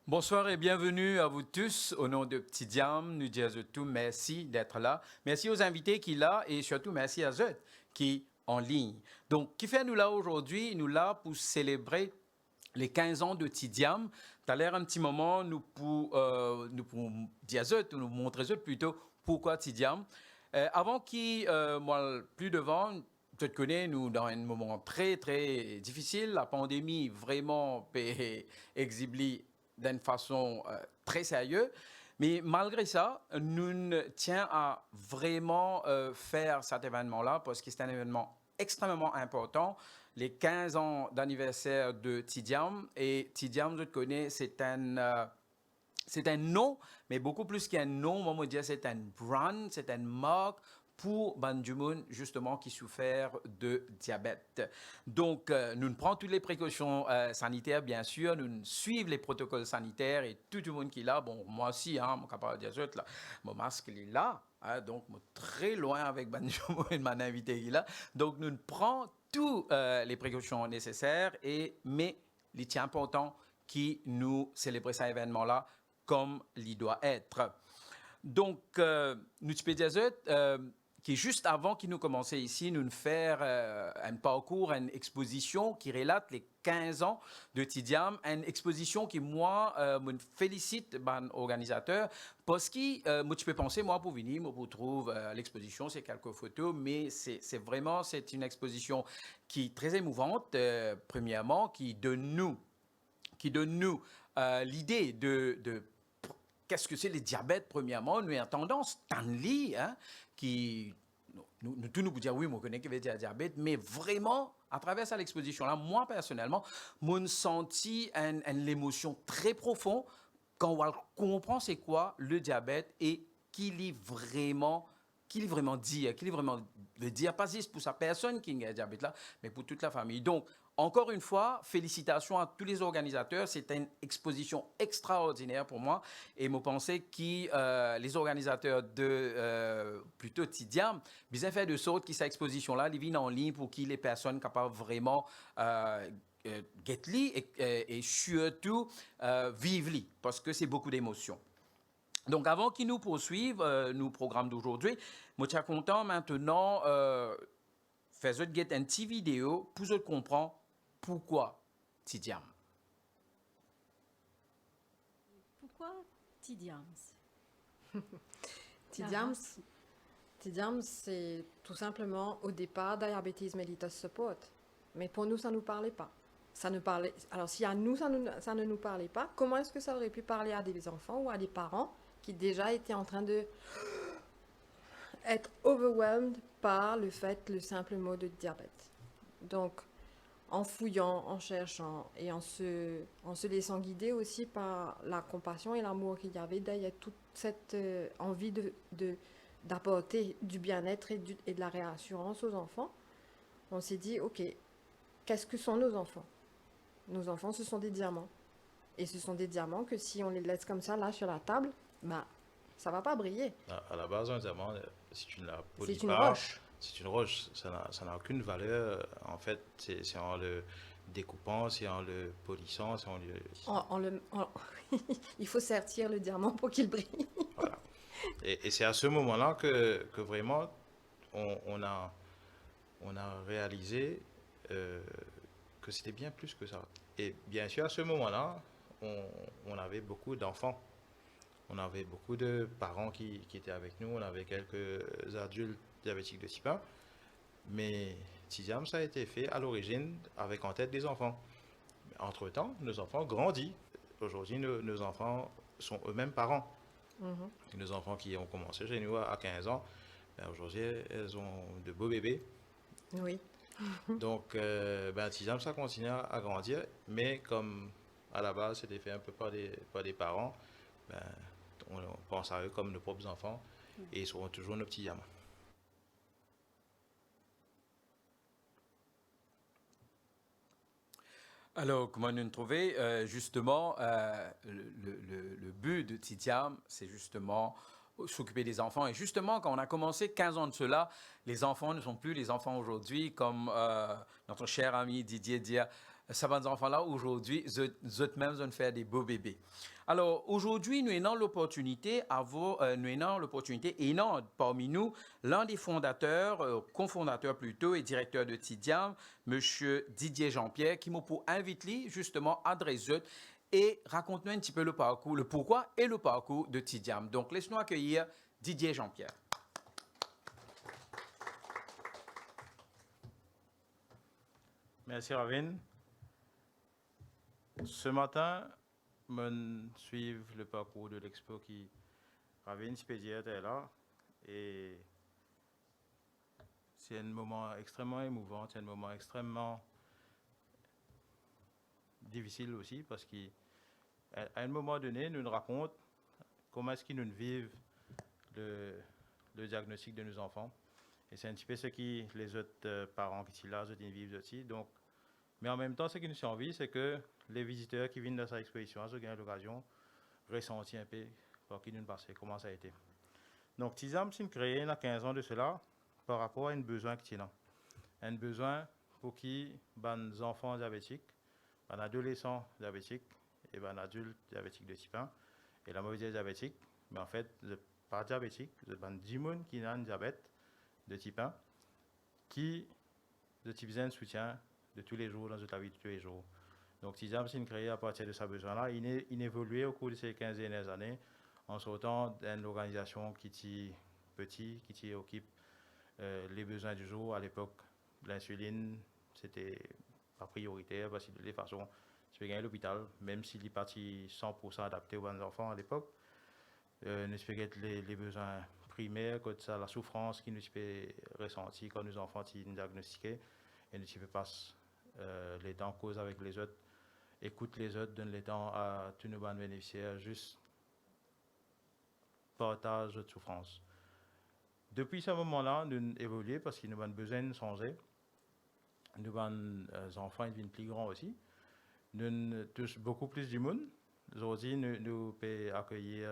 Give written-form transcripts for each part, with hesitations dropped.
Bonsoir et bienvenue à vous tous. Au nom de Petit Diam, nous disons tout merci d'être là. Merci aux invités qui sont là et surtout merci à eux qui sont en ligne. Donc, qui fait nous là aujourd'hui? Nous là pour célébrer les 15 ans de Tidiam. Tu as l'air un petit moment, nous pour dire eux, nous montrer eux plutôt pourquoi Tidiam. Avant moi, plus devant, tu te connais, nous, dans un moment très, très difficile, la pandémie vraiment exhibée d'une façon très sérieuse. Mais malgré ça, nous tient à vraiment faire cet événement-là parce que c'est un événement extrêmement important. Les 15 ans d'anniversaire de Tidiam. Et Tidiam, je te connais, c'est un nom, mais beaucoup plus qu'un nom, moi, je dire c'est un brand, c'est une marque pour Banjumun, justement, qui souffert de diabète. Donc, nous prenons toutes les précautions sanitaires, bien sûr, nous suivons les protocoles sanitaires et tout le monde qui est là. Bon, moi aussi, hein, mon capable de dire là, mon masque, il est là. Hein, donc, très loin avec Banjumun et mon invité qui est là. Donc, nous prenons toutes les précautions nécessaires, mais il est important qui nous célébrer cet événement-là comme il doit être. Donc, nous te dire qui juste avant qu'il nous commençait ici, nous faire un parcours, une exposition qui relate les 15 ans de Tidiam, une exposition qui, moi, me félicite ben, organisateur parce que moi, tu peux penser, moi, pour venir, moi, pour trouver l'exposition, c'est quelques photos, mais c'est vraiment, c'est une exposition qui est très émouvante, premièrement, qui donne nous l'idée de qu'est-ce que c'est le diabète, premièrement. Nous avons tendance, Stanley, hein, qui tous nous dire oui, on connaît qu'il y a diabète, mais vraiment, à travers cette exposition-là, moi, personnellement, j'ai senti une émotion très profonde quand on comprend c'est quoi le diabète et qu'il est vraiment dire, qu'il est vraiment veut dire, pas juste pour sa personne qui a diabète là, mais pour toute la famille. Donc, encore une fois, félicitations à tous les organisateurs. C'était une exposition extraordinaire pour moi. Et je pensais que les organisateurs de plutôt Tidiam, ils ont fait de sorte que cette exposition-là, ils viennent en ligne pour que les personnes capables vraiment get-li et surtout vivre-li, parce que c'est beaucoup d'émotions. Donc, avant qu'ils nous poursuivent, nos programmes d'aujourd'hui, moi, je suis content maintenant faire une petite vidéo pour vous comprendre pourquoi Tidiam. Pourquoi Tidiams? Tidiams, Tidiams, c'est tout simplement au départ Diabetes Mellitus Support. Mais pour nous, ça ne nous parlait pas. Ça ne parlait... Alors, si à nous, ça ne nous parlait pas, comment est-ce que ça aurait pu parler à des enfants ou à des parents qui déjà étaient en train de être overwhelmed par le simple mot de diabète? Donc, en fouillant, en cherchant et en se laissant guider aussi par la compassion et l'amour qu'il y avait derrière toute cette envie d'apporter du bien-être et de la réassurance aux enfants, on s'est dit, OK, qu'est-ce que sont nos enfants? Nos enfants, ce sont des diamants. Et ce sont des diamants que si on les laisse comme ça, là, sur la table, bah, ça va pas briller. À la base, un diamant, si tu ne la polis C'est une pas, roche. c'est une roche, ça n'a aucune valeur. En fait, c'est en le découpant, c'est en le polissant, c'est en le... Il faut sertir le diamant pour qu'il brille. Voilà. Et c'est à ce moment-là que vraiment, on a, on a réalisé que c'était bien plus que ça. Et bien sûr, à ce moment-là, on avait beaucoup d'enfants. On avait beaucoup de parents qui étaient avec nous. On avait quelques adultes diabétiques de type 1. Mais Tidiam, ça a été fait à l'origine avec en tête des enfants. Entre-temps, nos enfants grandissent. Aujourd'hui, nos enfants sont eux-mêmes parents. Mhm. Nos enfants qui ont commencé chez nous à 15 ans, ben aujourd'hui, elles ont de beaux bébés. Oui. Donc, Tidiam, ça continue à grandir. Mais comme à la base, c'était fait un peu par des parents, ben, on pense à eux comme nos propres enfants et ils seront toujours nos petits diamants. Alors, comment nous trouver justement, le but de Tidiam, c'est justement s'occuper des enfants. Et justement, quand on a commencé 15 ans de cela, les enfants ne sont plus les enfants aujourd'hui, comme notre cher ami Didier dit. ça va, enfants-là, aujourd'hui, eux-mêmes, vont faire des beaux bébés. Alors, aujourd'hui, nous avons l'opportunité, énorme parmi nous, l'un des fondateurs, cofondateur plutôt, et directeur de Tidiam, M. Didier Jean-Pierre, qui m'a pour inviter justement à adresser et raconte-nous un petit peu le parcours, le pourquoi et le parcours de Tidiam. Donc, laisse-nous accueillir Didier Jean-Pierre. Merci, Ravin. Ce matin, je suis le parcours de l'expo qui Ravin Spédier est là. Et c'est un moment extrêmement émouvant, c'est un moment extrêmement difficile aussi parce qu'à un moment donné, nous raconte comment est-ce qu'ils nous vivent le diagnostic de nos enfants. Et c'est un petit peu ce que les autres parents qui sont là, ils vivent aussi. Donc, mais en même temps, ce qui nous envie, c'est que les visiteurs qui viennent de cette exposition, ils ont l'occasion de ressentir un peu par qui nous passons, comment ça a été. Donc, Tidiam, c'est créé il y a 15 ans de cela par rapport à un besoin qui est là. Un besoin pour qui les enfants diabétiques, les adolescents diabétiques et les adultes diabétiques de type 1 et la mauvaise diabétique, mais en fait, pas diabétique, c'est 10 personnes qui ont un diabète de type 1 qui ont besoin de soutien de tous les jours dans la vie de tous les jours. Donc, Tidiam, c'est créé à partir de ce besoin-là. Il évolué au cours de ces 15 dernières années en sortant d'une organisation qui était petite, qui occupe les besoins du jour. À l'époque, l'insuline, c'était pas prioritaire parce que de toute façon, tu peux gagner l'hôpital, même s'il est parti 100% adapté aux enfants à l'époque. Nous pouvons les besoins primaires, comme ça, la souffrance qui nous peut ressentir quand nos enfants sont diagnostiqués et nous pouvons passer les temps cause avec les autres, écoute les autres, donne les temps à tous nos bénéficiaires, juste partage de souffrance. Depuis ce moment-là, nous avons évolué parce qu'il nous avons besoin de changer. Nous avons enfants ils deviennent plus grands aussi. Nous touchons beaucoup plus du monde. Aujourd'hui, nous pouvons accueillir,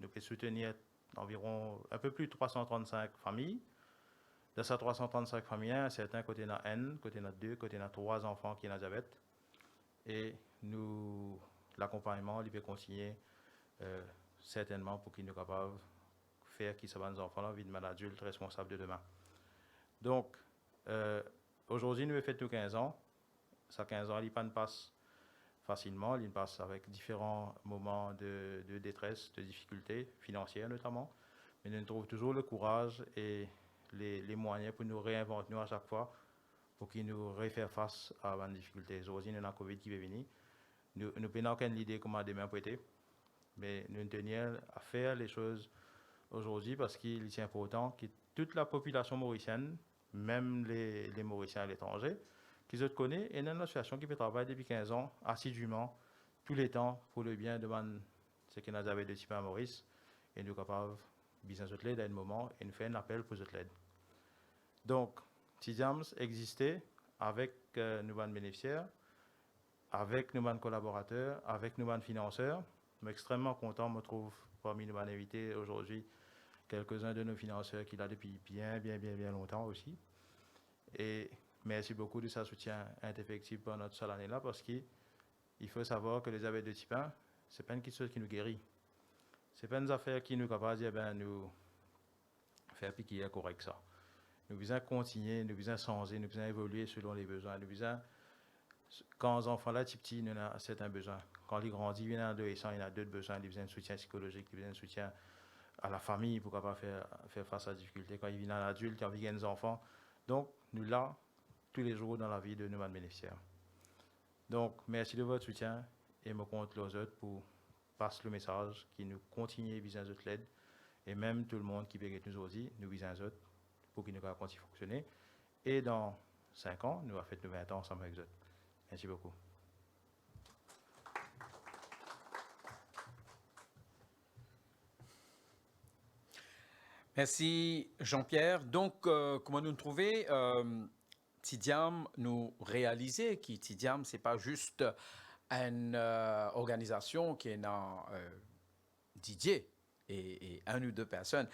nous pouvons soutenir environ un peu plus de 335 familles. De ces 335 familles, certains côté dans N, côté dans 2, côté dans 3 enfants qui ont diabète. Et nous, l'accompagnement, il peut continuer certainement pour qu'ils soient capables de faire qu'ils soient des enfants, vie de adulte responsable de demain. Donc, aujourd'hui, nous avons fait tous 15 ans. Ça 15 ans, il ne passe facilement, il passe avec différents moments de détresse, de difficultés financières notamment. Mais nous trouvons toujours le courage et les moyens pour nous réinventer à chaque fois pour qu'ils nous refaire face à une difficulté. Aujourd'hui, nous avons la COVID qui va venir. Nous n'avons aucune idée comment demain peut être, mais nous tenions à faire les choses aujourd'hui parce qu'il est important que toute la population mauricienne, même les Mauriciens à l'étranger, qu'ils se connaissent et dans une association qui peut travailler depuis 15 ans assidûment, tous les temps, pour le bien de ce qu'on avait de type à Maurice, et nous sommes capables de business de l'aide à un moment et nous faire un appel pour cette l'aide. Donc, Tidiam existait avec nos bénéficiaires, avec nos collaborateurs, avec nos financeurs. Je suis extrêmement content, je me trouve parmi nos invités aujourd'hui quelques-uns de nos financeurs qui sont là depuis bien longtemps aussi. Et merci beaucoup de ce soutien indéfectible pour notre seule année-là parce qu'il faut savoir que les diabètes de type 1, ce n'est pas une chose qui nous guérit. Ce n'est pas une affaire qui nous est capable de dire, nous faire piquer correct ça. Nous devons continuer, nous devons changer, nous devons évoluer selon les besoins. Nous devons, quand les enfants là, petits, nous avons certains besoins. Quand ils grandissent, ils ont adolescents, il y a d'autres besoins. Ils ont besoin de soutien psychologique, ils ont besoin de soutien à la famille pour pouvoir faire face à la difficulté. Quand ils viennent à l'adulte, quand ils viennent des enfants. Donc, nous là, tous les jours dans la vie de nos bénéficiaires. Donc, merci de votre soutien et me compte les autres pour passer le message qui nous continue à besoin de l'aide et même tout le monde qui peut nous aussi, nous besoin d'autres pour qu'ils nous continuent à fonctionner. Et dans 5 ans, nous allons faire 20 ans ensemble avec eux. Merci beaucoup. Merci Jean-Pierre. Donc, comment nous trouver Tidiam nous réaliser que Tidiam, ce n'est pas juste une organisation qui est dans Didier et un ou deux personnes.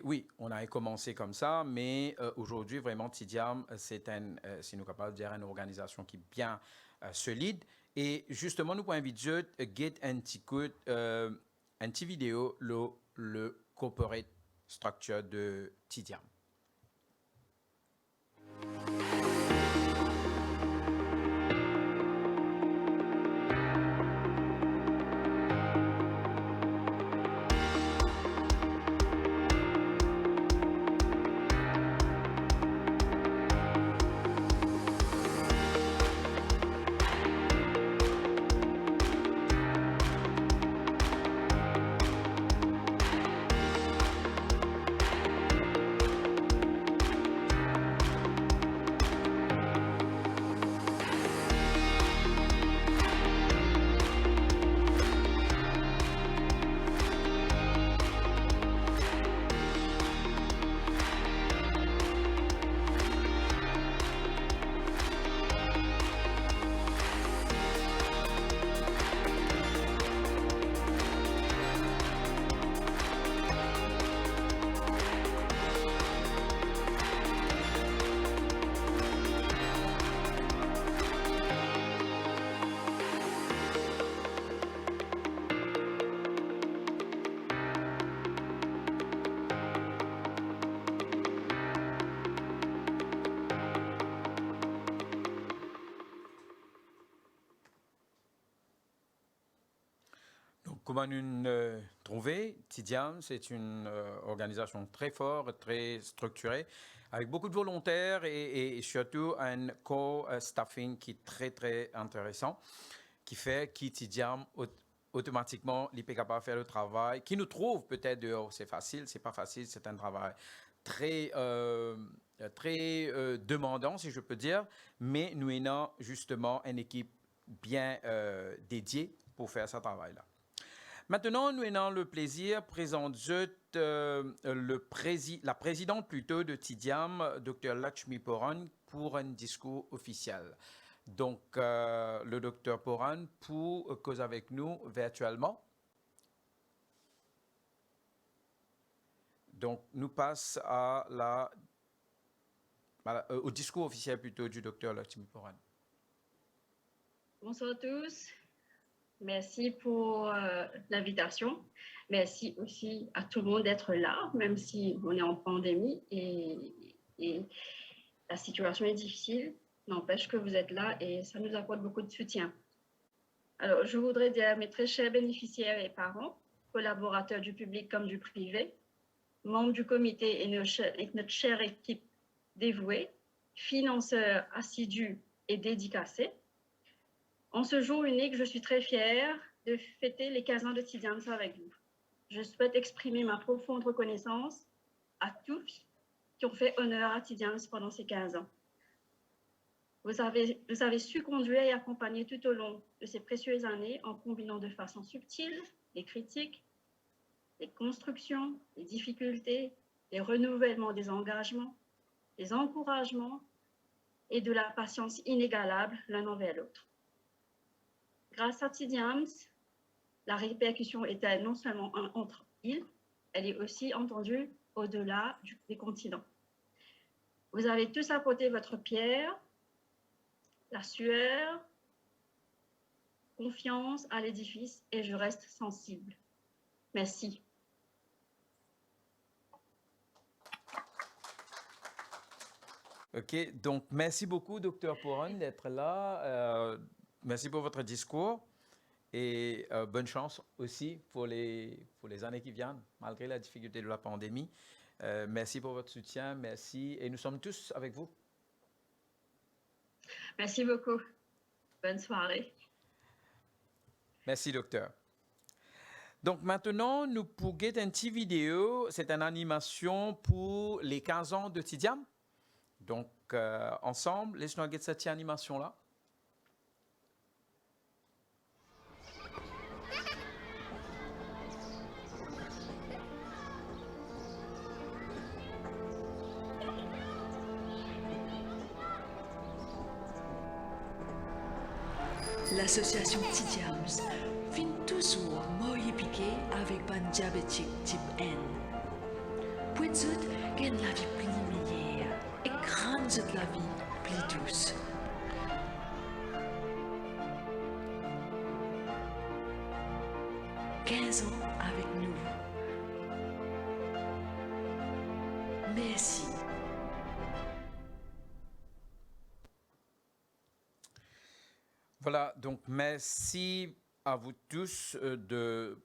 Oui, on a commencé comme ça, mais aujourd'hui, vraiment, Tidiam, si nous sommes capables de dire, une organisation qui est bien solide. Et justement, nous pouvons inviter Get un petit vidéo, le corporate structure de Tidiam. Comment nous trouver, Tidiam, c'est une organisation très forte, très structurée, avec beaucoup de volontaires et surtout un co-staffing qui est très, très intéressant, qui fait que Tidiam, automatiquement, il est capable de faire le travail, qui nous trouve peut-être dehors, c'est facile, c'est pas facile, c'est un travail très demandant, si je peux dire, mais nous avons justement une équipe bien dédiée pour faire ce travail-là. Maintenant, nous avons le plaisir de présenter la présidente plutôt de Tidiam, Dr. Lakshmi Poran, pour un discours officiel. Donc, le Dr. Poran pour causer avec nous virtuellement. Donc, nous passons au discours officiel plutôt du Dr. Lakshmi Poran. Bonsoir à tous. Merci pour l'invitation. Merci aussi à tout le monde d'être là, même si on est en pandémie et la situation est difficile. N'empêche que vous êtes là et ça nous apporte beaucoup de soutien. Alors, je voudrais dire à mes très chers bénéficiaires et parents, collaborateurs du public comme du privé, membres du comité et notre chère équipe dévouée, financeurs assidus et dédicacés. En ce jour unique, je suis très fière de fêter les 15 ans de Tidiams avec vous. Je souhaite exprimer ma profonde reconnaissance à tous qui ont fait honneur à Tidiams pendant ces 15 ans. Vous avez su conduire et accompagner tout au long de ces précieuses années en combinant de façon subtile les critiques, les constructions, les difficultés, les renouvellements des engagements, les encouragements et de la patience inégalable l'un envers l'autre. Grâce à Tidiams, la répercussion était non seulement entre îles, elle est aussi entendue au-delà des continents. Vous avez tous apporté votre pierre, la sueur, confiance à l'édifice et je reste sensible. Merci. OK, donc merci beaucoup, Dr. Poran, d'être là. Merci pour votre discours et bonne chance aussi pour les années qui viennent, malgré la difficulté de la pandémie. Merci pour votre soutien, merci. Et nous sommes tous avec vous. Merci beaucoup. Bonne soirée. Merci, docteur. Donc maintenant, nous pourrons une petite vidéo. C'est une animation pour les 15 ans de Tidiam. Donc, ensemble, laissez-nous regarder cette animation-là. L'association Tidiams fin toujours moyen piqué avec un diabétique type N. Pour autres, gagne la vie plus meilleure et grande la vie plus douce. « 15 ans avec nous. Merci. Voilà, donc merci à vous tous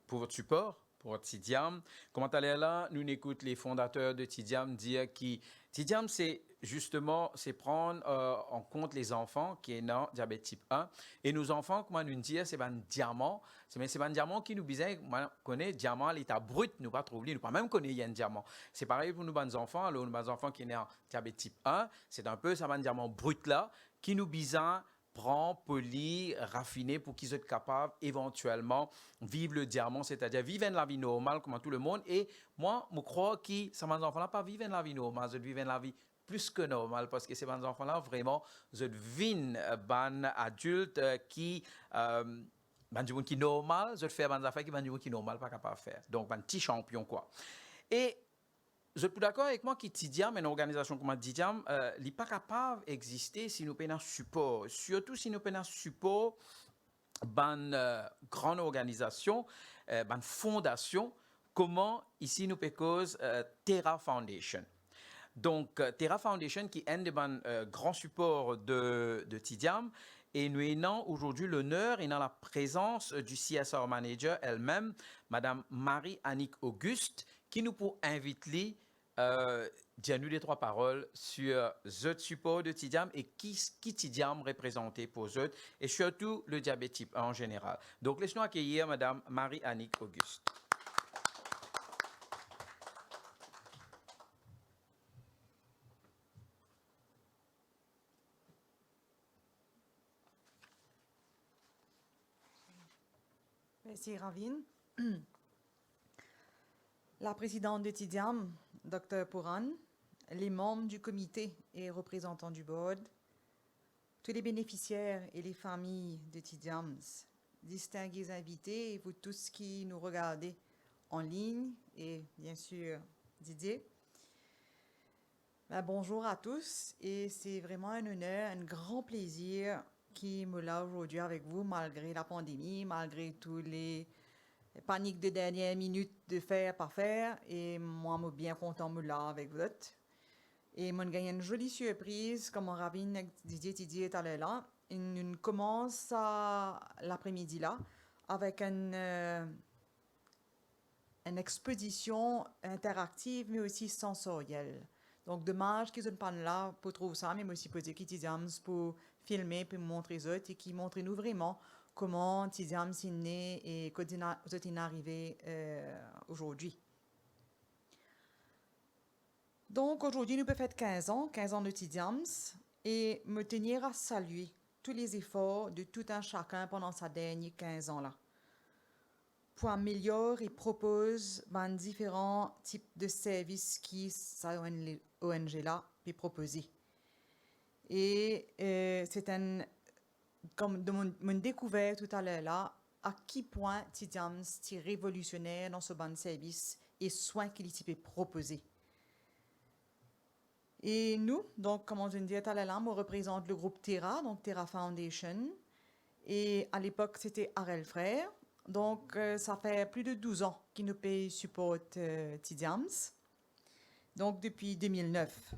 pour votre support, pour Tidiam. Comment allez là? Nous écoutons les fondateurs de Tidiam dire que Tidiam, c'est justement prendre en compte les enfants qui sont dans diabète type 1. Et nos enfants, comment nous dire, c'est un diamant. C'est un diamant qui nous disait, moi, connaît diamant à l'état brut, nous pas trouver, nous pas même connaître il y a un diamant. C'est pareil pour nous bons enfants, alors nos enfants qui sont dans diabète type 1, c'est un peu ça un diamant brut là qui nous besoin prend, poli, raffiné pour qu'ils soient capables éventuellement vivre le diamant, c'est-à-dire vivre la vie normale comme tout le monde. Et moi, je crois que ces enfants-là pas vivent la vie normale, ils vivent la vie plus que normale parce que ces enfants-là, vraiment, ils vivent des adultes qui qui normal, ils font des affaires qui normal pas capable de faire. Donc, un petit champion quoi. Et je suis d'accord avec moi que Tidiam, une organisation comme Tidiam, n'est pas capable d'exister si nous prenons support. Surtout si nous prenons support d'une grande organisation, d'une fondation, comment ici nous prenons Terra Foundation. Donc, Terra Foundation qui est un grand support de Tidiam. Et nous avons aujourd'hui l'honneur et dans la présence du CSR Manager elle-même, Madame Marie-Annick Auguste, qui nous peut inviter dire nous les trois paroles sur le support de Tidiam et qui Tidiam représenté pour eux et surtout le diabète type 1 en général. Donc, laissez-nous accueillir Madame Marie-Annick Auguste. Merci Ravine. La présidente de Tidiam, Dr Pouran, les membres du comité et représentants du board, tous les bénéficiaires et les familles de Tidiam, distingués invités et vous tous qui nous regardez en ligne et bien sûr Didier. Bonjour à tous et c'est vraiment un honneur, un grand plaisir qui me l'a aujourd'hui avec vous malgré la pandémie, malgré tous les paniques de dernière minute de faire, pas faire. Et moi, je suis bien content de me là avec vous. Et je gagne une jolie surprise, comme Ravine Didier est allé là. Et nous commençons l'après-midi là avec une expédition interactive, mais aussi sensorielle. Donc, dommage qu'ils ne soient pas là pour trouver ça, mais aussi pour dire qu'ils pour filmer, pour montrer les autres et qui montrent nous vraiment comment Tidiam est né et comment vous êtes arrivé aujourd'hui. Donc, aujourd'hui, nous pouvons faire 15 ans de Tidiam et me tenir à saluer tous les efforts de tout un chacun pendant ces derniers 15 ans-là pour améliorer et propose différents types de services qui ça ONG-là peut proposer. Et c'est comme de mon découvert tout à l'heure là, à quel point Tidiam est révolutionnaire dans ce ban de service et soins qu'il peut proposer. Et nous, donc, comme je disais tout à l'heure, on représente le groupe Terra, donc Terra Foundation. Et à l'époque, c'était Harel Frère. Donc, ça fait plus de 12 ans qu'ils nous payent support Tidiam. Donc, depuis 2009.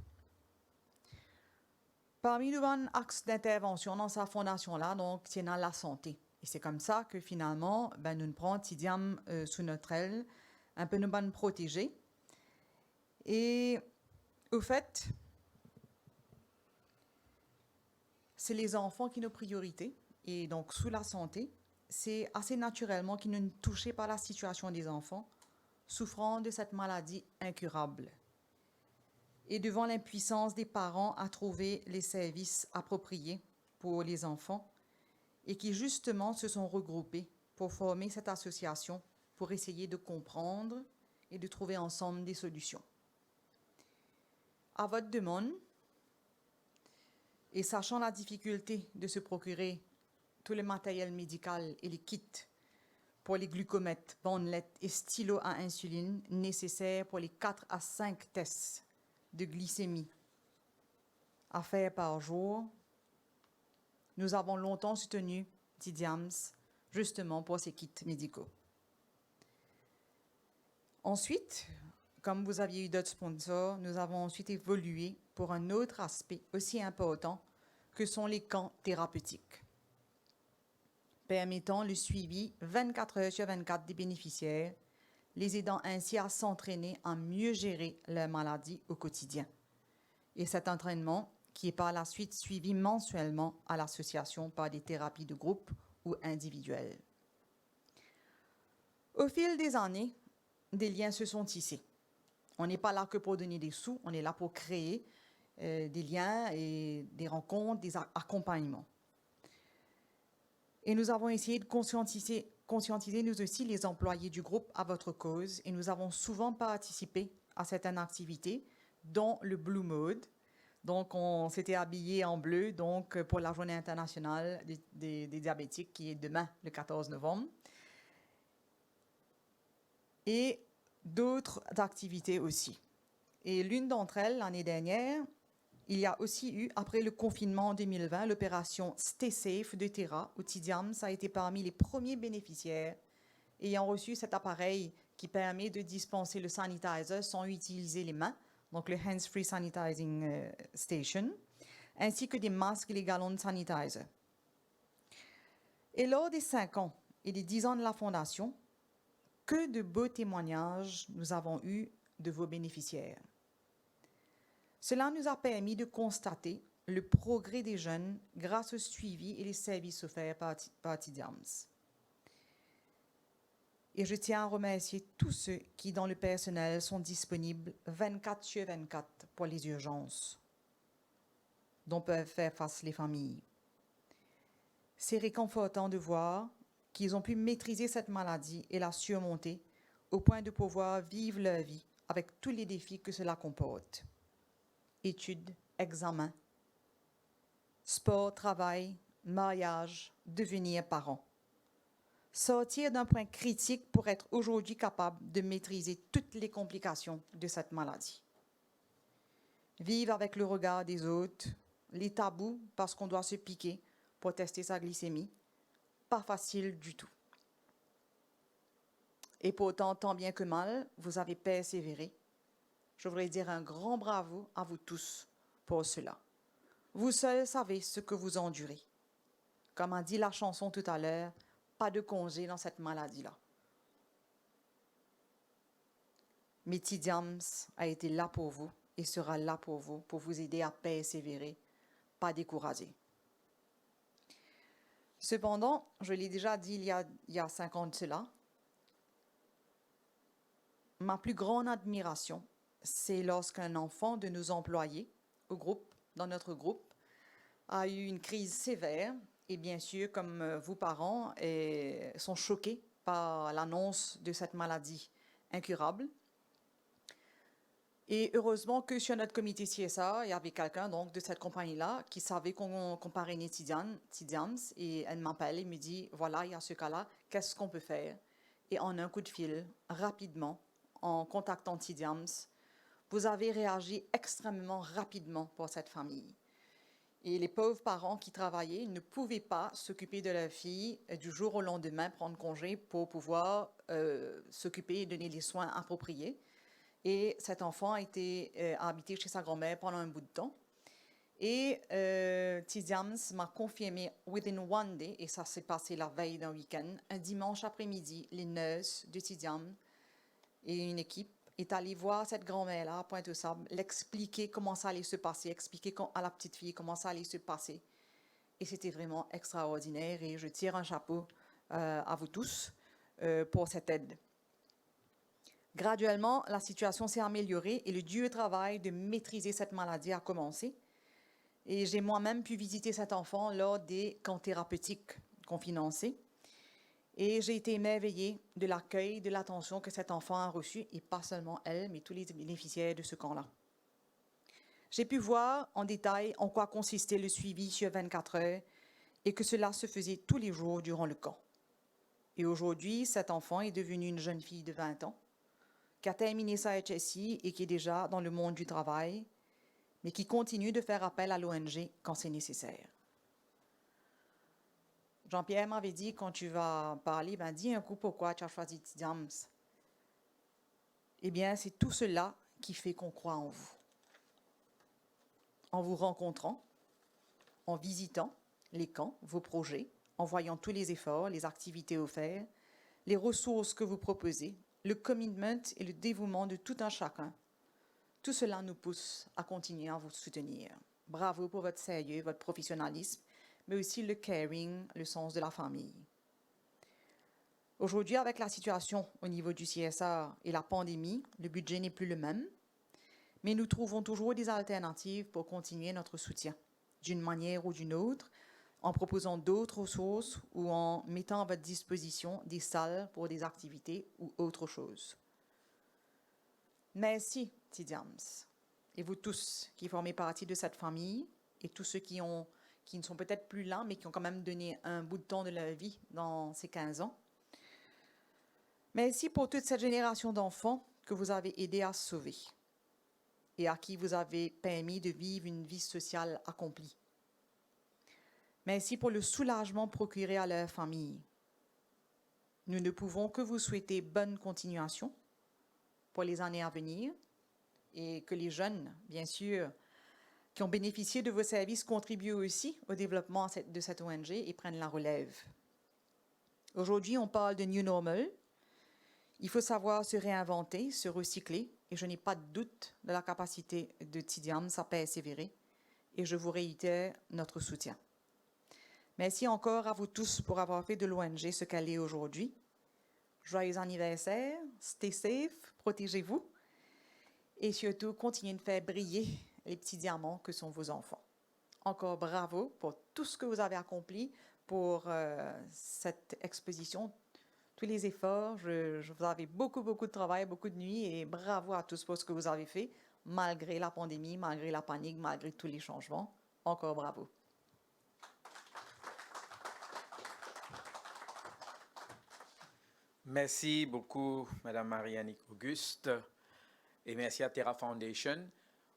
Parmi les axes d'intervention dans sa fondation-là, donc, c'est dans la santé. Et c'est comme ça que finalement, nous prenons Tidiam sous notre aile, un peu nous protéger. Et au fait, c'est les enfants qui sont nos priorités. Et donc, sous la santé, c'est assez naturellement qu'ils ne sont touchés par la situation des enfants souffrant de cette maladie incurable. Et devant l'impuissance des parents à trouver les services appropriés pour les enfants et qui justement se sont regroupés pour former cette association pour essayer de comprendre et de trouver ensemble des solutions. À votre demande, et sachant la difficulté de se procurer tout le matériel médical et les kits pour les glucomètres, bandelettes et stylos à insuline nécessaires pour les 4 à 5 tests de glycémie à faire par jour, nous avons longtemps soutenu Tidiams justement pour ces kits médicaux. Ensuite, comme vous aviez eu d'autres sponsors, nous avons ensuite évolué pour un autre aspect aussi important que sont les camps thérapeutiques, permettant le suivi 24 heures sur 24 des bénéficiaires, les aidant ainsi à s'entraîner à mieux gérer leur maladie au quotidien. Et cet entraînement qui est par la suite suivi mensuellement à l'association par des thérapies de groupe ou individuelles. Au fil des années, des liens se sont tissés. On n'est pas là que pour donner des sous, on est là pour créer des liens et des rencontres, des accompagnements. Et nous avons essayé de conscientiser nous aussi les employés du groupe à votre cause et nous avons souvent participé à certaines activités, dont le Blue Mode. Donc, on s'était habillé en bleu donc, pour la journée internationale des diabétiques qui est demain, le 14 novembre. Et d'autres activités aussi. Et l'une d'entre elles, l'année dernière, il y a aussi eu, après le confinement en 2020, l'opération Stay Safe de Terra, où Tidiams a été parmi les premiers bénéficiaires ayant reçu cet appareil qui permet de dispenser le sanitizer sans utiliser les mains, donc le Hands-Free Sanitizing Station, ainsi que des masques et les gallons de sanitizer. Et lors des 5 ans et des 10 ans de la Fondation, que de beaux témoignages nous avons eus de vos bénéficiaires. Cela nous a permis de constater le progrès des jeunes grâce au suivi et les services offerts par Tidiams. Et je tiens à remercier tous ceux qui, dans le personnel, sont disponibles 24 sur 24 pour les urgences dont peuvent faire face les familles. C'est réconfortant de voir qu'ils ont pu maîtriser cette maladie et la surmonter au point de pouvoir vivre leur vie avec tous les défis que cela comporte. Études, examens, sport, travail, mariage, devenir parent. Sortir d'un point critique pour être aujourd'hui capable de maîtriser toutes les complications de cette maladie. Vivre avec le regard des autres, les tabous parce qu'on doit se piquer pour tester sa glycémie, pas facile du tout. Et pourtant, tant bien que mal, vous avez persévéré. Je voudrais dire un grand bravo à vous tous pour cela. Vous seuls savez ce que vous endurez. Comme a dit la chanson tout à l'heure, pas de congé dans cette maladie-là. Mais Tidiams a été là pour vous et sera là pour vous aider à persévérer, pas décourager. Cependant, je l'ai déjà dit il y a 5 ans de cela, ma plus grande admiration, c'est lorsqu'un enfant de nos employés dans notre groupe, a eu une crise sévère et bien sûr, comme vous parents, sont choqués par l'annonce de cette maladie incurable. Et heureusement que sur notre comité CSA, il y avait quelqu'un donc de cette compagnie-là qui savait qu'on parrainait Tidiams et elle m'appelle et me dit, voilà, il y a ce cas-là, qu'est-ce qu'on peut faire? Et en un coup de fil, rapidement, en contactant Tidiams, vous avez réagi extrêmement rapidement pour cette famille. Et les pauvres parents qui travaillaient ne pouvaient pas s'occuper de leur fille du jour au lendemain, prendre congé pour pouvoir s'occuper et donner les soins appropriés. Et cet enfant a été habité chez sa grand-mère pendant un bout de temps. Et Tidiams m'a confirmé within one day, et ça s'est passé la veille d'un week-end, un dimanche après-midi, les nurses de Tidiams et une équipe est allée voir cette grand-mère-là à Pointe-aux-Sables, l'expliquer comment ça allait se passer, expliquer à la petite fille comment ça allait se passer. Et c'était vraiment extraordinaire et je tire un chapeau à vous tous pour cette aide. Graduellement, la situation s'est améliorée et le dur travail de maîtriser cette maladie a commencé. Et j'ai moi-même pu visiter cet enfant lors des camps thérapeutiques qu'on finançait. Et j'ai été émerveillée de l'accueil, de l'attention que cet enfant a reçu, et pas seulement elle, mais tous les bénéficiaires de ce camp-là. J'ai pu voir en détail en quoi consistait le suivi sur 24 heures et que cela se faisait tous les jours durant le camp. Et aujourd'hui, cet enfant est devenu une jeune fille de 20 ans qui a terminé sa HSI et qui est déjà dans le monde du travail, mais qui continue de faire appel à l'ONG quand c'est nécessaire. Jean-Pierre m'avait dit, quand tu vas parler, ben, dis un coup pourquoi tu as choisi Tidiams. Eh bien, c'est tout cela qui fait qu'on croit en vous. En vous rencontrant, en visitant les camps, vos projets, en voyant tous les efforts, les activités offertes, les ressources que vous proposez, le commitment et le dévouement de tout un chacun. Tout cela nous pousse à continuer à vous soutenir. Bravo pour votre sérieux, votre professionnalisme, mais aussi le caring, le sens de la famille. Aujourd'hui, avec la situation au niveau du CSR et la pandémie, le budget n'est plus le même, mais nous trouvons toujours des alternatives pour continuer notre soutien, d'une manière ou d'une autre, en proposant d'autres ressources ou en mettant à votre disposition des salles pour des activités ou autre chose. Merci, Tidiams, et vous tous qui formez partie de cette famille, et tous ceux qui ne sont peut-être plus là, mais qui ont quand même donné un bout de temps de leur vie dans ces 15 ans. Merci pour toute cette génération d'enfants que vous avez aidé à sauver et à qui vous avez permis de vivre une vie sociale accomplie. Merci pour le soulagement procuré à leur famille. Nous ne pouvons que vous souhaiter bonne continuation pour les années à venir et que les jeunes, bien sûr, qui ont bénéficié de vos services contribuent aussi au développement de cette ONG et prennent la relève. Aujourd'hui, on parle de New Normal. Il faut savoir se réinventer, se recycler, et je n'ai pas de doute de la capacité de Tidiams à persévérer, et je vous réitère notre soutien. Merci encore à vous tous pour avoir fait de l'ONG ce qu'elle est aujourd'hui. Joyeux anniversaire, stay safe, protégez-vous, et surtout continuez de faire briller les petits diamants que sont vos enfants. Encore bravo pour tout ce que vous avez accompli pour cette exposition, tous les efforts. Vous avez beaucoup de travail, beaucoup de nuits, et bravo à tous pour ce que vous avez fait, malgré la pandémie, malgré la panique, malgré tous les changements. Encore bravo. Merci beaucoup, Madame Marie-Annick Auguste, et merci à Terra Foundation.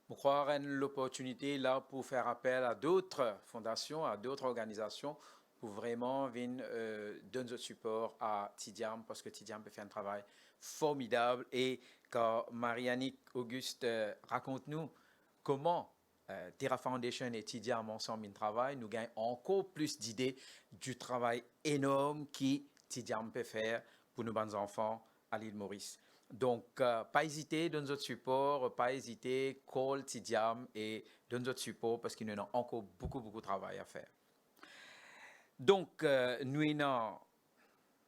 Je crois qu'il y a l'opportunité là pour faire appel à d'autres fondations, à d'autres organisations pour vraiment venir donner notre support à Tidiam, parce que Tidiam peut faire un travail formidable. Et quand Marie-Annick Auguste raconte-nous comment Terra Foundation et Tidiam ensemble travaillent, nous gagnons encore plus d'idées du travail énorme que Tidiam peut faire pour nos bons enfants à l'île Maurice. Donc, pas hésiter, donne notre support, pas hésiter, call Tidiam et donne notre support parce qu'il y a encore beaucoup de travail à faire. Donc, nous avons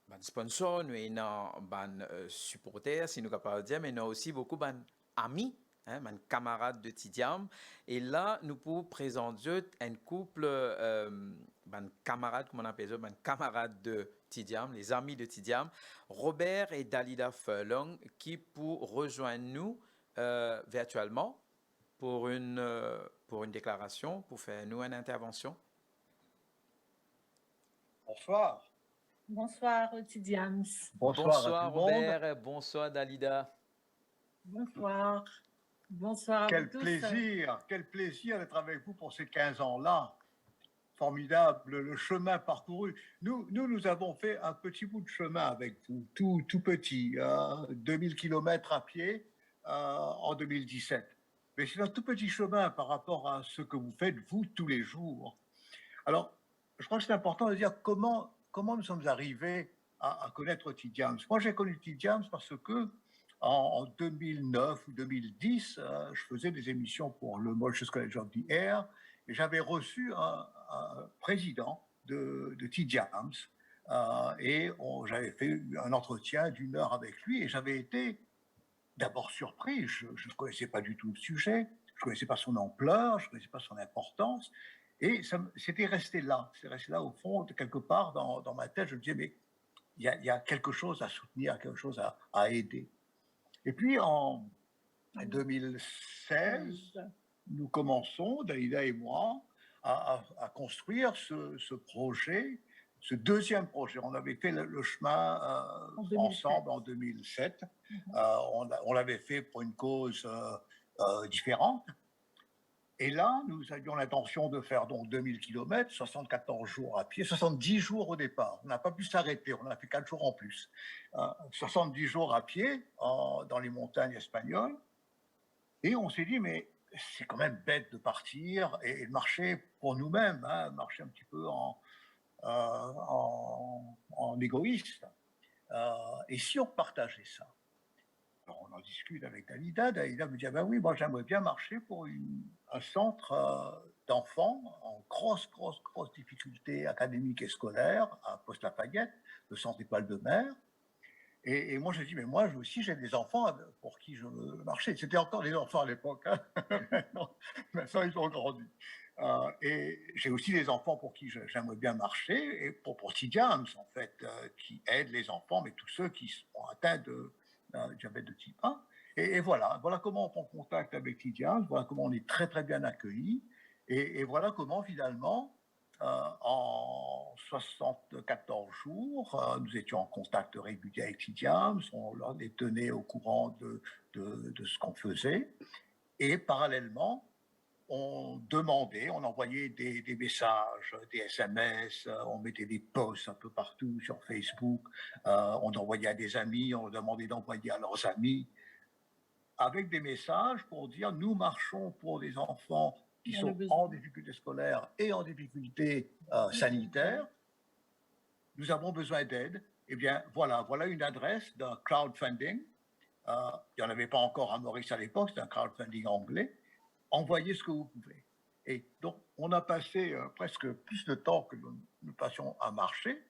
des sponsors, nous avons des supporters, si nous sommes capables de dire, mais nous avons aussi beaucoup d'amis, des camarades de Tidiam. Et là, nous pouvons présenter un couple, camarades, comment on appelle ça, camarades de Tidiam, les amis de Tidiam, Robert et Dalida Furlong, qui pour rejoindre nous virtuellement pour une déclaration, pour faire nous une intervention. Bonsoir. Bonsoir, Tidiams. Bonsoir Robert, bonsoir Dalida. Bonsoir. Bonsoir Quel à vous tous. quel plaisir d'être avec vous pour ces 15 ans-là. Formidable, le chemin parcouru. Nous avons fait un petit bout de chemin avec vous, tout petit, 2000 km à pied en 2017. Mais c'est un tout petit chemin par rapport à ce que vous faites, vous, tous les jours. Alors, je crois que c'est important de dire comment nous sommes arrivés à connaître Tidiams. Moi, j'ai connu Tidiams parce que en 2009 ou 2010, je faisais des émissions pour le Mauritius College of the Air et j'avais reçu un président de Tidiams et j'avais fait un entretien d'1 heure avec lui et j'avais été d'abord surpris. Je ne connaissais pas du tout le sujet, je ne connaissais pas son ampleur, je ne connaissais pas son importance. Et c'était resté là. C'est resté là au fond, quelque part dans ma tête. Je me disais, mais il y a quelque chose à soutenir, quelque chose à aider. Et puis en 2016, nous commençons, Dalida et moi, à construire ce projet ce deuxième projet. On avait fait le chemin En 2007. ensemble en 2007. On l'avait fait pour une cause différente. Et là, nous avions l'intention de faire donc 2000 km, 74 jours à pied, 70 jours au départ. On n'a pas pu s'arrêter, on a fait 4 jours en plus. 70 jours à pied dans les montagnes espagnoles. Et on s'est dit, mais c'est quand même bête de partir et de marcher pour nous-mêmes, hein, marcher un petit peu en égoïste. Et si on partageait ça? Alors on en discute avec Dalida. Dalida me dit, ah ben oui, moi j'aimerais bien marcher pour un centre d'enfants en grosse difficulté académique et scolaire à Poste-Lafayette, le centre Étoile de Mer. Et moi, je dis, mais moi aussi, j'ai des enfants pour qui je veux marcher. C'était encore des enfants à l'époque. Hein. Maintenant, ils ont grandi. Et j'ai aussi des enfants pour qui j'aimerais bien marcher, et pour TDIAMS, en fait, qui aide les enfants, mais tous ceux qui sont atteints de diabète de type 1. Et voilà comment on prend contact avec TDIAMS, voilà comment on est très, très bien accueillis, et voilà comment, finalement, en 74 jours, nous étions en contact régulier avec TDIAMS, on leur les tenait au courant de ce qu'on faisait, et parallèlement, on demandait, on envoyait des messages, des SMS, on mettait des posts un peu partout sur Facebook, on envoyait à des amis, on demandait d'envoyer à leurs amis, avec des messages pour dire, nous marchons pour des enfants qui sont en difficulté scolaire et en difficulté sanitaire, nous avons besoin d'aide. Eh bien, voilà une adresse d'un crowdfunding. Il n'y en avait pas encore à Maurice à l'époque, c'est un crowdfunding anglais. Envoyez ce que vous pouvez. Et donc, on a passé presque plus de temps que nous passions à marcher,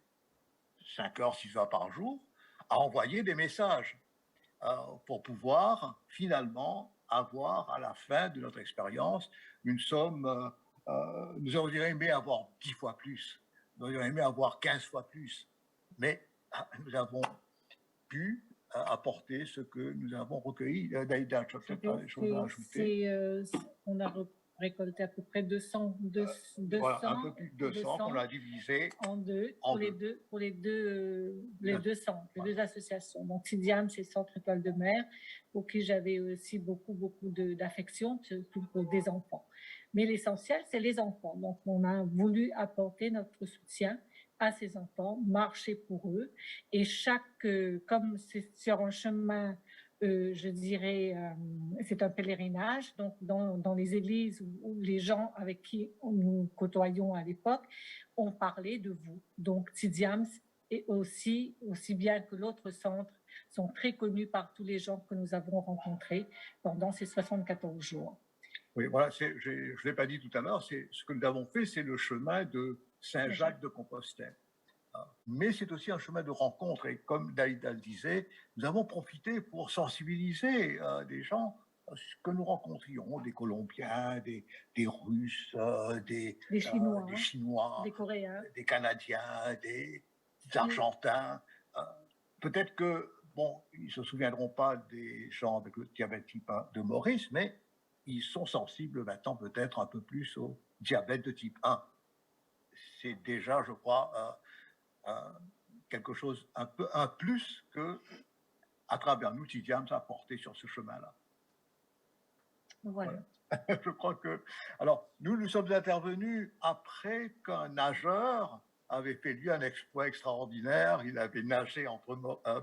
5 heures, 6 heures par jour, à envoyer des messages pour pouvoir finalement avoir à la fin de notre expérience une somme, nous aurions aimé avoir 10 fois plus, nous aurions aimé avoir 15 fois plus, mais nous avons pu apporter ce que nous avons recueilli. Daïda, tu as peut-être des choses à ajouter. On a récolté à peu près 200, voilà, un peu plus de 200 qu'on a divisé en deux pour les deux centres, les deux associations. Donc TDIAMS, c'est Centre Étoile de Mer, pour qui j'avais aussi beaucoup d'affection, surtout pour des enfants. Mais l'essentiel, c'est les enfants. Donc on a voulu apporter notre soutien à ces enfants, marcher pour eux. Et comme c'est sur un chemin, je dirais, c'est un pèlerinage, donc dans les églises où les gens avec qui nous côtoyons à l'époque ont parlé de vous. Donc TDIAMS et aussi bien que l'autre centre sont très connus par tous les gens que nous avons rencontrés pendant ces 74 jours. Oui, voilà, je ne l'ai pas dit tout à l'heure, ce que nous avons fait, c'est le chemin de Saint-Jacques-de-Compostelle. Mais c'est aussi un chemin de rencontre, et comme Dalida le disait, nous avons profité pour sensibiliser des gens que nous rencontrions, des Colombiens, des Russes, des Chinois, des Coréens, des Canadiens, des Argentins. Peut-être que, ils ne se souviendront pas des gens avec le diabète type 1 de Maurice, mais ils sont sensibles maintenant peut-être un peu plus au diabète de type 1. C'est déjà, je crois, quelque chose, un plus que, à travers nous, TDIAMS a apporté sur ce chemin-là. Voilà. Je crois que... Alors, nous sommes intervenus après qu'un nageur avait fait, lui, un exploit extraordinaire. Il avait nagé entre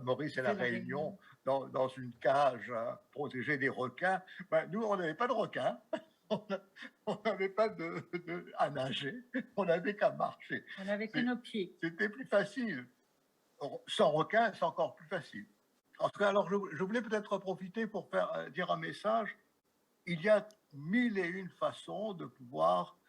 Maurice et la Réunion dans une cage protégée des requins. Nous, on n'avait pas de requins. On n'avait pas à nager, on n'avait qu'à marcher. On n'avait que nos pieds. C'était plus facile. Sans requin, c'est encore plus facile. En tout cas, alors je voulais peut-être profiter pour dire un message. Il y a 1001 façons de pouvoir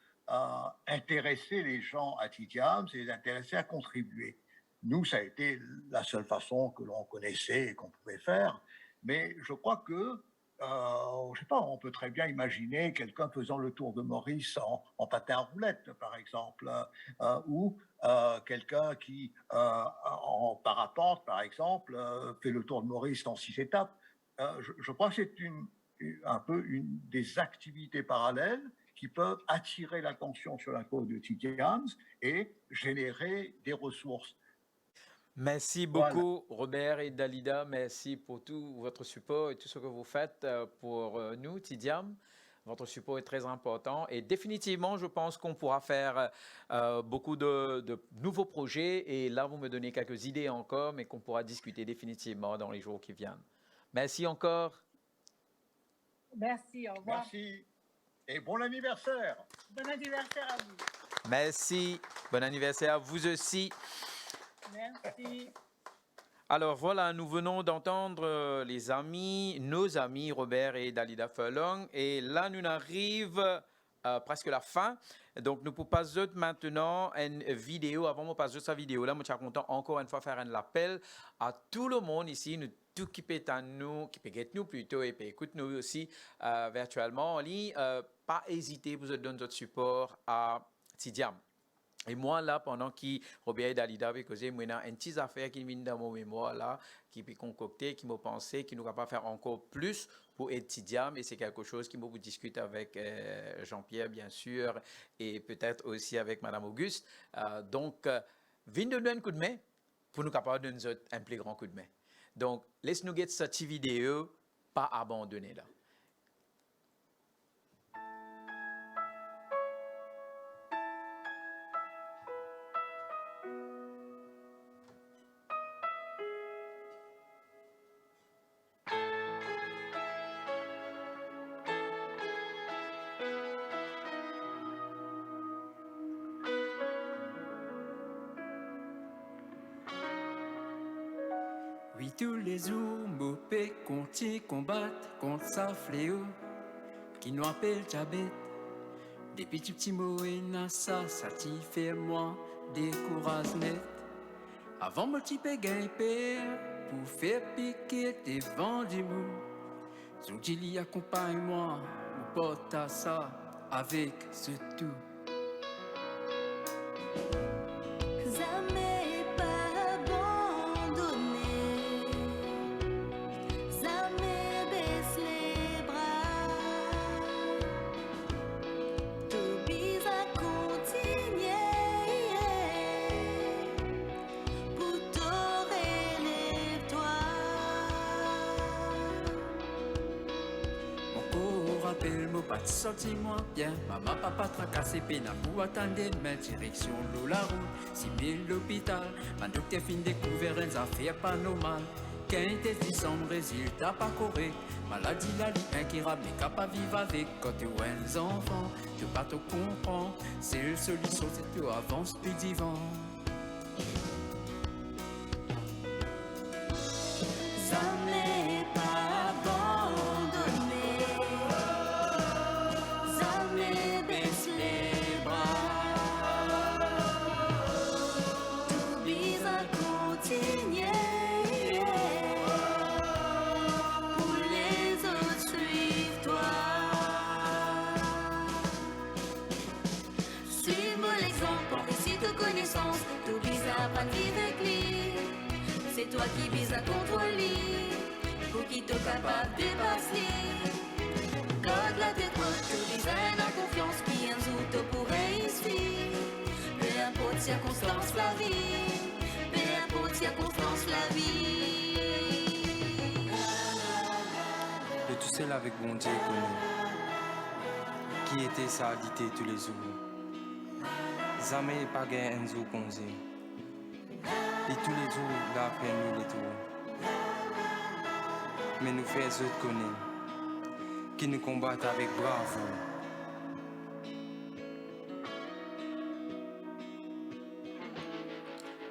intéresser les gens à TDIAMS et les intéresser à contribuer. Nous, ça a été la seule façon que l'on connaissait et qu'on pouvait faire. Mais je crois que je sais pas, on peut très bien imaginer quelqu'un faisant le tour de Maurice en patin à roulettes, par exemple, ou quelqu'un qui, en parapente, par exemple, fait le tour de Maurice en 6 étapes. Je crois que c'est un peu une des activités parallèles qui peuvent attirer l'attention sur la cause de TDIAMS et générer des ressources. Merci beaucoup, Robert et Dalida. Merci pour tout votre support et tout ce que vous faites pour nous, TDIAM. Votre support est très important et définitivement, je pense qu'on pourra faire beaucoup de nouveaux projets. Et là, vous me donnez quelques idées encore, mais qu'on pourra discuter définitivement dans les jours qui viennent. Merci encore. Merci, au revoir. Merci et bon anniversaire. Bon anniversaire à vous. Merci. Bon anniversaire à vous aussi. Merci. Alors voilà, nous venons d'entendre nos amis Robert et Dalida Furlong. Et là, nous arrivons presque à la fin. Donc, nous pouvons passer maintenant une vidéo. Avant de passer cette vidéo-là, je suis content encore une fois faire un appel à tout le monde ici, tout qui peut être nous, qui peut être nous plutôt et peut écouter nous aussi virtuellement en ligne. Pas hésiter, vous donner notre support à TDIAM. Et moi, là, pendant que Robert et Dalida avaient causé, moi, il y a une petite affaire qui vient dans mon mémoire, là, qui peut concocter, qui m'a pensé, qui nous va pas faire encore plus pour aider TDIAM. Et c'est quelque chose qui m'a discuté avec Jean-Pierre, bien sûr, et peut-être aussi avec Mme Auguste. Donc, venez nous donner un coup de main pour nous capables de nous donner un plus grand coup de main. Donc, laisse-nous get cette vidéo, pas abandonner là. Oui, tous les jours, Mopé continue combattre contre sa fléau qui nous appelle diabète. Depuis tout petit mot et ça t'y fait moi des courages net. Avant mon petit gain père pour faire piquer tes vents du mou. Zoudili accompagne-moi, ou porte à ça avec ce tout. Jamais pas abandonné, jamais baisse les bras. Tout bise à continuer pour t'aurer lève-toi. Mon corps rappelle mon pas de sorti moi bien. Maman, papa tracassé pena pour attendre ma direction l'eau la route. 6000 l'hôpital, ma docteur fin découvert une affaire pas normale. 15 décembre, résultat pas correct. Maladie la lit incurable, mais capable vivre avec. Quand tu as un enfant, tu pas te comprendre. C'est le solution, c'est tu avances plus divin. Jamais pas abandonné, jamais baisse les bras. Tout bise à continuer pour les autres suivre toi. Suis mon exemple, en récit de connaissance. Tout bise à pas vivre avec lui. C'est toi qui vises à contrôler, pour qui te capable de passer. Garde la tête haute, tu vises à la confiance, qui un jour te pourrait réussir. Peu importe circonstance la vie, peu importe circonstance la vie. De tout seul avec mon Dieu connu, qui était sa dité tous les jours. Jamais pas gagné un jour congé. Et tous les jours, là, après nous les tours. Mais nous faisons autres connaître, qui nous combattent avec bravoure.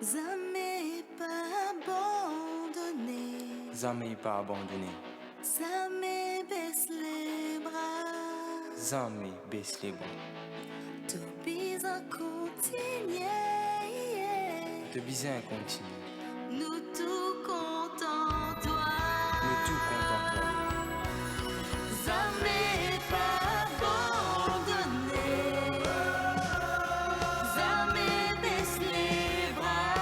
Jamais pas abandonné, Jamais pas abandonné. jamais baisse les bras. Jamais baisse les bras. Tout bise à continuer. De bien continuer. Nous tout comptons toi. Nous tout comptons toi. Jamais pas abandonné, jamais baisse les bras.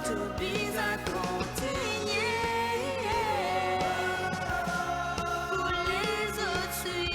Tout bise à continuer pour les autres suivre.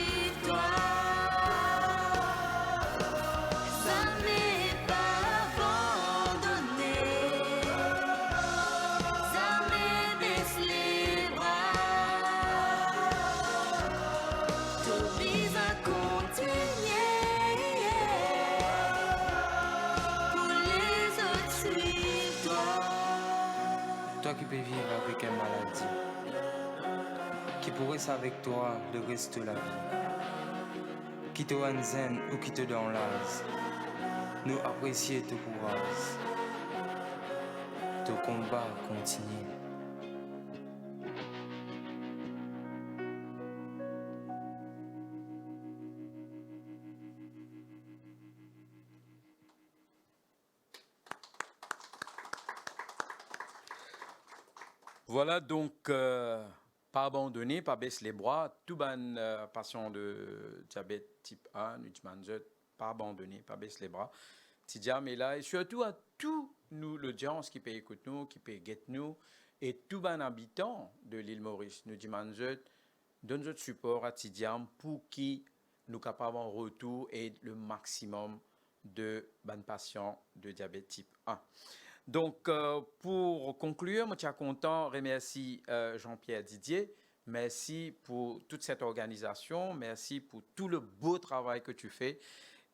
qui pourrait être avec toi le reste de la vie. Qui te rend zen ou qui te donne l'âge. Nous apprécions ton courage. Ton combat continue. Voilà donc, pas abandonner, pas baisser les bras. Tout ban patient de diabète type 1, pas abandonner, pas baisser les bras. Tidiam est là et surtout à tous nous, l'audience qui peut écouter nous, qui peut guetter nous et tout ban habitant de l'île Maurice. Nous demandons donne notre support à Tidiam pour qui nous capables en retour et le maximum de ban patients de diabète type 1. Donc, pour conclure, moi, je suis content de remercier Jean-Pierre Didier. Merci pour toute cette organisation. Merci pour tout le beau travail que tu fais.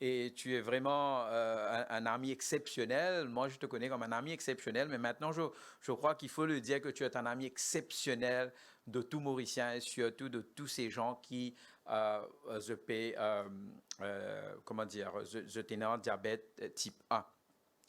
Et tu es vraiment un ami exceptionnel. Moi, je te connais comme un ami exceptionnel. Mais maintenant, je crois qu'il faut le dire que tu es un ami exceptionnel de tout Mauricien et surtout de tous ces gens qui ténor diabète type 1.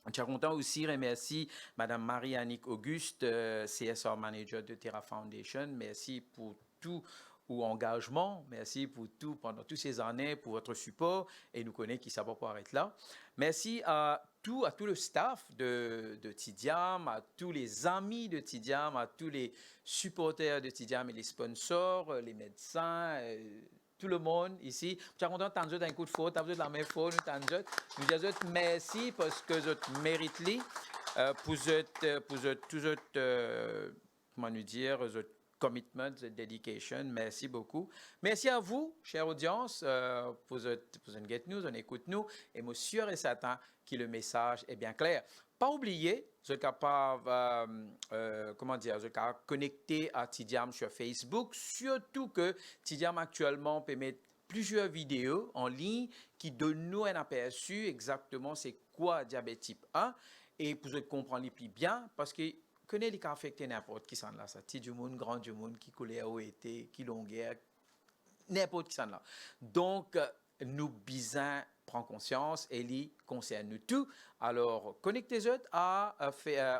Je suis content aussi de remercier Mme Marie-Annick Auguste, CSR Manager de Terra Foundation. Merci pour tout votre engagement. Merci pour tout pendant toutes ces années, pour votre support. Et nous connaissons qui ne savent pas être là. Merci à tout le staff de Tidiam, à tous les amis de Tidiam, à tous les supporters de Tidiam et les sponsors, les médecins, tout le monde ici. Je suis content de t'entendre un coup de faute, de la même faute, nous disons merci parce que vous méritez pour comment nous dire, votre commitment, votre dedication. Merci beaucoup. Merci à vous, chère audience, pour une get nous, une écoute nous. Et moi, sûr et certain que le message est bien clair. Pas oublier, vous êtes capable, vous êtes capable connecter à Tidiam sur Facebook, surtout que Tidiam actuellement peut mettre plusieurs vidéos en ligne qui donnent nous un aperçu exactement c'est quoi diabète type 1 et pour vous comprendre les plus bien parce que connaît les cas affectés n'importe qui s'en là, ça petit du monde, grand du monde, qui coulait au été, qui longueur, n'importe qui s'en là. Donc nous bisons prend conscience et lui concerne nous tout. Alors, connectez-vous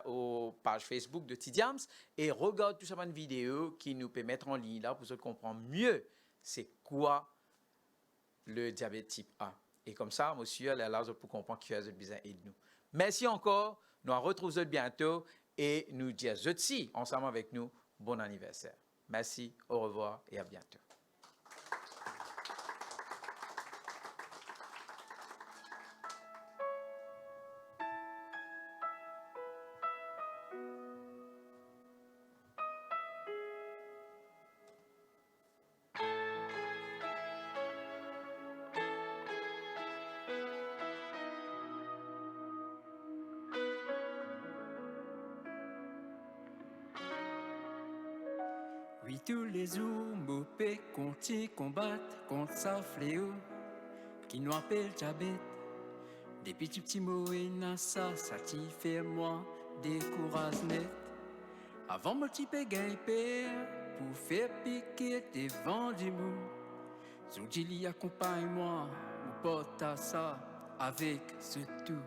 aux pages Facebook de Tidiams et regarde tout ça une vidéo qui nous peut mettre en ligne là pour se comprendre mieux c'est quoi le diabète type 1. Et comme ça, monsieur, là, pour comprendre qui fait besoin de nous. Merci encore. Nous nous retrouvons bientôt et nous disons aussi, ensemble avec nous, bon anniversaire. Merci, au revoir et à bientôt. Oui, tous les jours, Mopé continue combattre contre sa fléau qui nous appelle diabète. Des petits mots et ça t'y fait moi des courage net. Avant mon petit gain père pour faire piquer des vents du monde. Zoudili accompagne-moi, ou porte à ça avec ce tout.